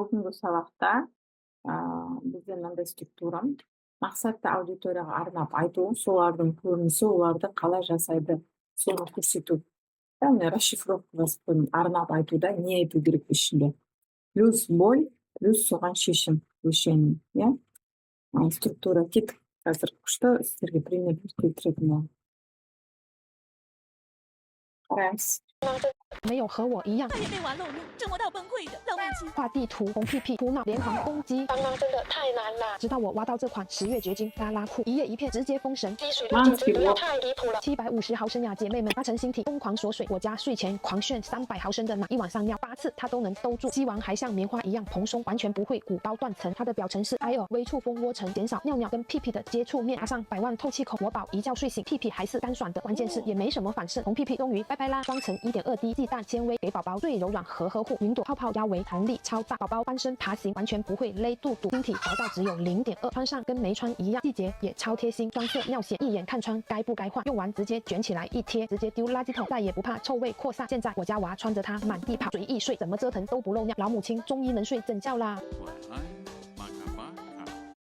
Бүгінгі сабақта бізде мынандай структура. Мақсатты аудиторияға арнап айту, солардың көрінісі, оларды қалай жасайды, соны көрсету. Яғни расшифровка жасап арнап айтуда не айту керек ішінде. Плюс боль, плюс соған шешім, решение. Я? Структура кеттік. Қазір күшті сіздерге пример келтіретін боламын. Қараймыз. 没有和我一样他也被玩漏用，折磨到崩溃的老母亲。画地图，红屁屁，胡闹，连环攻击。刚刚真的太难了，直到我挖到这款10月绝经拉拉裤，一页一片直接封神。滴水的简直不要太离谱了。750毫升呀，姐妹们，搭乘星体疯狂锁水，我家睡前狂炫300毫升的奶，一晚上尿8次，它都能兜住。鸡王还像棉花一样蓬松，完全不会鼓包断层。它的表层是 IO 微触蜂窝层，减少尿尿跟屁屁的接触面，加上100万透气孔，我宝一觉睡醒，屁屁还是干爽的，关键是也没什么反渗。红屁屁终于拜拜啦！双层1.2D 鸡蛋纤维，给宝宝最柔软和呵护，云朵泡泡腰围弹力超大，宝宝翻身爬行完全不会勒肚肚，晶体薄到只有0.2，穿上跟没穿一样，细节也超贴心，双色尿血一眼看穿该不该换，用完直接卷起来一贴，直接丢垃圾桶，再也不怕臭味扩散。现在我家娃穿着它满地跑，随意睡，怎么折腾都不漏尿，老母亲终于能睡整觉啦。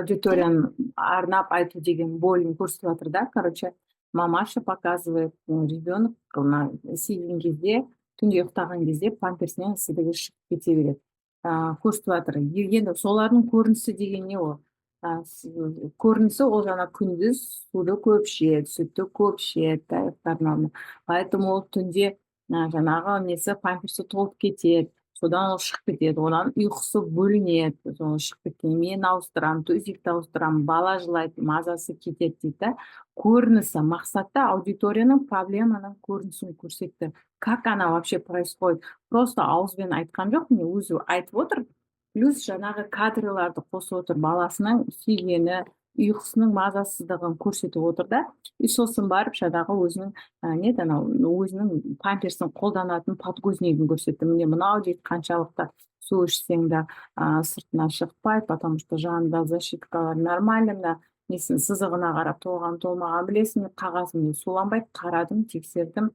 Аудиторияны арнап айту деген болін көрсетіп жатыр да. Короче, мамаша показывает, ребенок сүйген кезде, түнде ұйықтаған кезде памперсінен ісігі шығып кете береді. Көрсетіп жатыр. Енді солардың көрінісі деген не ол? Көрінісі ол жаңа күндіз суды көп ішеді, сүтті көп ішеді, ұйықтарынан. Поэтому ол түнде жаңағы несі памперсі толып кетеді. Содан ол шығып кетеді, одан ұйқысы бөлінеді, соны шығып кеткен, мен ауыстырамын, төсекті ауыстырамын, бала жылайды, мазасы кетеді дейді. Көрінісі, мақсатта аудиторияның проблеманың көрінісін көрсетті. Как она вообще происходит? Просто ауызбен айтқан жоқ, не өзі айтып отыр. Плюс жаңағы кадрларды қосып отыр, баласының сүйгені, ұйқысының мазасыздығын көрсетіп отыр да. И сосын барып жаңағы өзінің өзінің памперсін қолданатын подгузнигін көрсетті. Міне мынау дейді, қаншалықты су ішсең де сыртына шықпайды, потому что жанында защиткалар нормально, несін сызығына қарап толған толмаған білесің, қағазын суланбайды, қарадым, тексердім,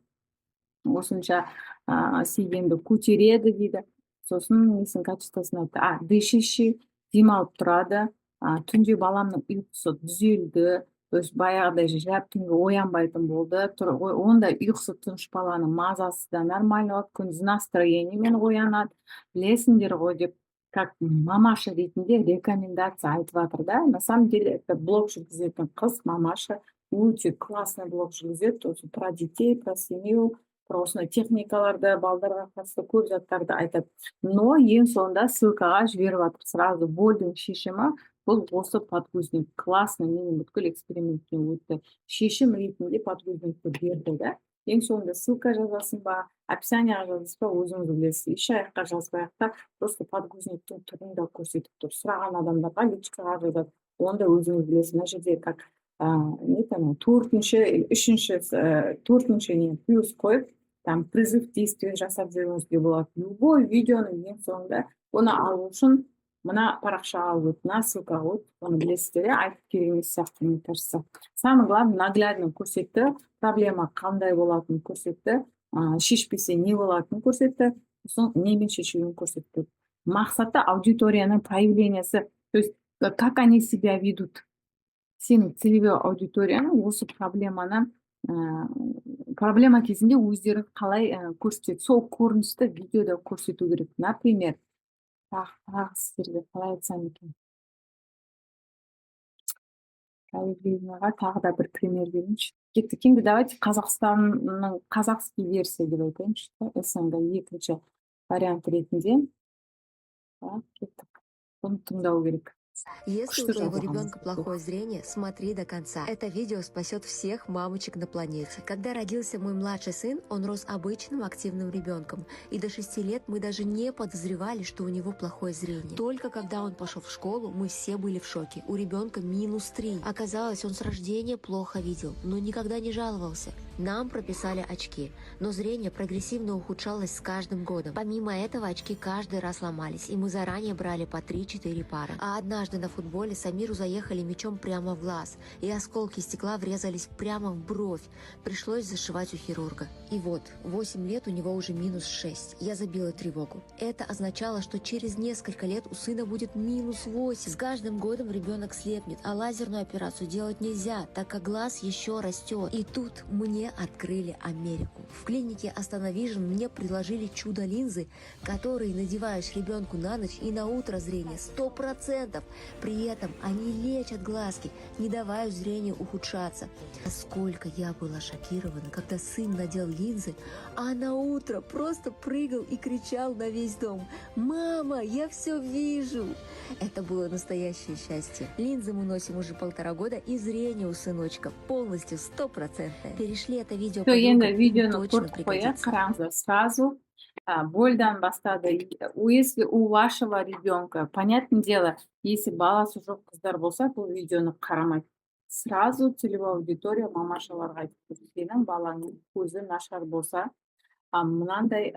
осынша сүйгенді көтереді дейді. Сосын несін качествосын айтты, дышащий, демалып тұрады, түнде баламның ұйқысы түзелді, баяғыдай жап түнге оянбайтын болды, онда ұйқысы тыныш баланың мазасы да нормально болады, күндіз настроениемен оянады, білесіңдер ғой деп, как мамаша ретінде рекомендация айтып жатыр да. На самом деле, это блог жүргізетін қыз, мамаша, өте классный блог жүргізеді, про детей, про семью, про осындай техникаларды, балдарға қатысты көп заттарды айтады. Но ең соңында ссылкаға жіберіп жатыр. Сразу болдің шешімі бұл осы подгузник. Классный, менің бүткіл экспериментпен өтті. Шешім ретінде подгузникті берді да. Ең соңында ссылка жазасын ба, описанияға жазасын ба, өзіңіз білесіз. Еш аяққа жазбаяқта просто подгузниктің түрін да көрсетіп тұр. Сұраған адамдарға личкаға жазады. Онда өзіңіз білесіз. Мына жерде как төртінші плюс қойып, там призыв действия жасап жүріңізге болады. Любой видеоның ең соңында оны алу үшін мына парақшаға өт, мына ссылкаға өт, оны білесіздер, айтып керек емес сияқты, мне кажется. Самое главное, наглядно көрсетті, проблема қандай болатынын көрсетті, шешпесе не болатынын көрсетті, сосын немен шешуін көрсетті. Мақсатта аудиторияның проявлениясы, то есть как они себя ведут. Сенің целевой аудиторияның осы проблема кезінде өздерін қалай көрсетеді. Сол көріністі видеода көрсету керек. Например, сіздерге қалай айтсам екен. Проявленияға тағы да бір пример берейінші. Кеттік, енді давайте Қазақстанның қазақский версия деп айтайыншы. СНГ екінші вариант ретінде. Кеттік. Бұны тыңдау керек. Если у твоего ребенка плохое зрение, смотри до конца. Это видео спасет всех мамочек на планете. Когда родился мой младший сын, он рос обычным активным ребенком. И до 6 лет мы даже не подозревали, что у него плохое зрение. Только когда он пошел в школу, мы все были в шоке. У ребенка -3. Оказалось, он с рождения плохо видел, но никогда не жаловался. Нам прописали очки, но зрение прогрессивно ухудшалось с каждым годом. Помимо этого, очки каждый раз ломались, и мы заранее брали по 3-4 пары. А однажды Однажды на футболе Самиру заехали мячом прямо в глаз, и осколки стекла врезались прямо в бровь. Пришлось зашивать у хирурга. И вот, 8 лет у него уже -6. Я забила тревогу. Это означало, что через несколько лет у сына будет -8. С каждым годом ребенок слепнет, а лазерную операцию делать нельзя, так как глаз еще растет. И тут мне открыли Америку. В клинике Astana Vision мне предложили чудо-линзы, которые надеваешь ребенку на ночь, и на утро зрение 100%. При этом они лечат глазки, не давая зрению ухудшаться. Насколько я была шокирована, когда сын надел линзы, а на утро просто прыгал и кричал на весь дом: «Мама, я все вижу!» Это было настоящее счастье. Линзы мы носим уже 1,5 года, и зрение у сыночка полностью 100%. Перешли это видео То подругам, енді им видеоны точно көріп қояйық, пригодится. қараңыздар. Сразу больдан бастады. Если у вашего ребенка, понятное дело, если баласы жоқ қыздар болса, бұл видеоны қарамайды. Сразу целевая аудитория мамашаларға айтып берді. Сенің балаңның көзі нашар болса, мынандай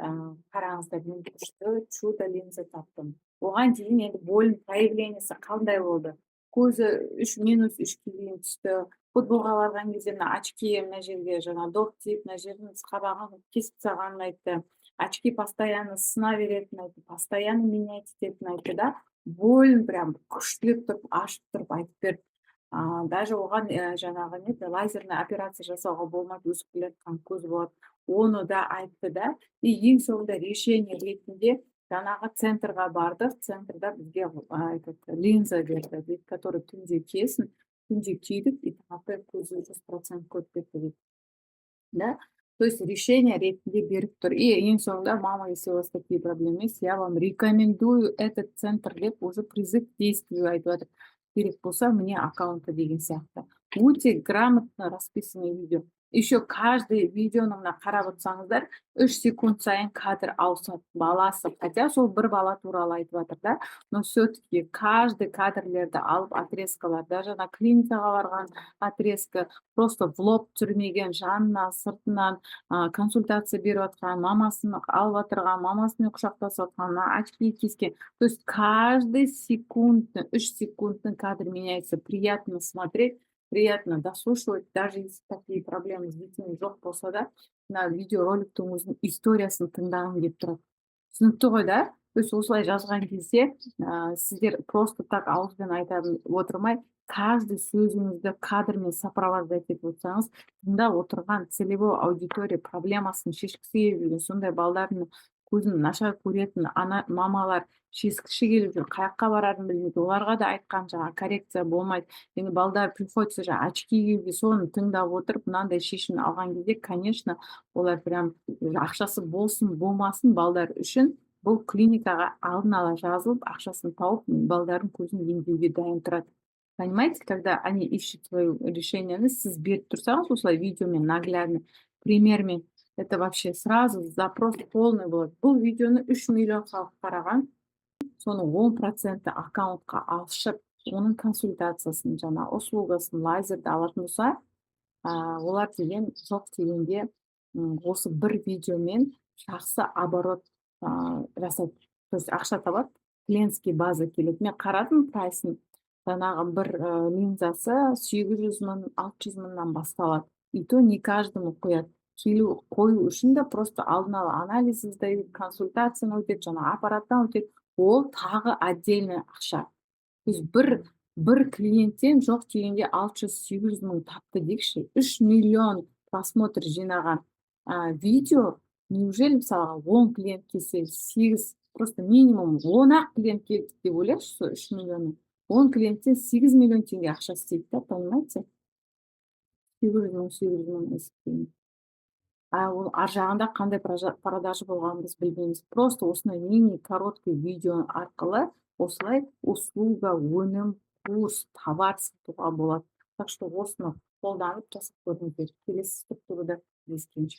қараңыздар, мен күшті чудо линза таптым. Оған дейін енді больдің проявлениесі қандай болды? Көзі -3 дейін түсті. Футболға барған кезде мына очки мына жерге жаңа доп тиіп, мына жердің қабағын кесіп тастағанын айтты. Очки постоянно сына беретінін айтты, постоянно менять ететінін айтты да. Больін прям күштілеп тұрып, ашып тұрып айтып берді. Даже оған жаңағы не лазерный операция жасауға болмайды, өсіп келе жатқан көз болады. Оны да айтты да. И ең соңында решение ретінде жаңағы центрға бардық. Центрда бізге линза берді дейді, который түнде киесің. Түнде кидік, и таңертең көзі 100% көріп кетті дейді. Да? То есть решение ретінде беріп тұр. И ең соңында: мама, если у вас такие проблемы есть, я вам рекомендую этот центр деп уже призыв к действию айтып жатыр. Керек болса мне аккаунты деген сияқты. Өте грамотно расписанный видео. Еще каждый видеоны мына қарап отырсаңыздар, 3 секунд сайын кадр ауысады, баласы. Хотя сол бір бала туралы айтып жатыр да, но все-таки каждый кадрлерді алып отрезкалар, даже на клиникаға барған отрезка, просто в лоб түсірмеген, жанынан, сыртынан консультация беріп жатқан, мамасын алып отырған, мамасымен құшақтасып жатқан, очки кискен. То есть каждый секундный, 3 секундный кадр меняется. Приятно смотреть, приятно дослушивать, даже если такие проблемы с детьми жоқ болса да, мына видеороликтің өзінің историясын тыңдағым келіп тұрады. Түсінікті ғой да? То есть осылай жазған кезде сіздер просто так ауызбен айта отырмай, каждый сөзіңізді кадрмен сопровождать етіп отырсаңыз, тыңдап отырған целевой аудитория проблемасын шешкісі келіп жүрген сондай балдардың көзін нашар көретін мамалар шешкісі келіп жүр, қаяққа барарын білмейді, оларға да айтқан жаңа коррекция болмайды. Енді балдар приходится жаңа очки киюге, соны тыңдап отырып, мынандай шешім алған кезде, конечно, олар прям ақшасы болсын, болмасын балдар үшін бұл клиникаға алдын ала жазылып, ақшасын тауып, балдардың көзін емдеуге дайын тұрады. Понимаете, когда они ищут свое решение, сіз беріп тұрсаңыз, осылай видеомен, наглядно, примермен, это вообще сразу запрос полный болады. Бұл видеоны 3 миллион халық қараған, соның 10% аккаунтқа ашып, оның консультациясын, жаңа услугасын, лазерді алатын болса, олар деген жоқ дегенде осы бір видеомен жақсы оборот жасайды. То есть ақша табады, клиентский база келеді. Мен қарадым прайсын, жаңағы бір линзасы 800 мың, 600 мыңнан басталады. И то не каждому қояды. Қою үшін де просто алдын ала анализ іздейді, консультацияны өтеді, жаңа аппараттан өтеді. Ол тағы отдельный ақша. То есть бір клиенттен жоқ дегенде 600-800 мың тапты дейікші. 3 миллион просмотр жинаған видео, неужели мысалға 10 клиент келсе, 8, просто минимум 10-ақ клиент келді деп ойлайықшы, 3 миллионы. 10 клиенттен 8 миллион теңге ақша істейді, да, понимаете? 800 мың есептеймін. Ол ар жағында қандай продажа болғанын біз білмейміз. Просто осындай мини короткий видео арқылы осылай услуга, өнім, курс, товар сатуға болады. Так что осыны қолданып жасап көріңіздер. Келесі структурада кездескенше.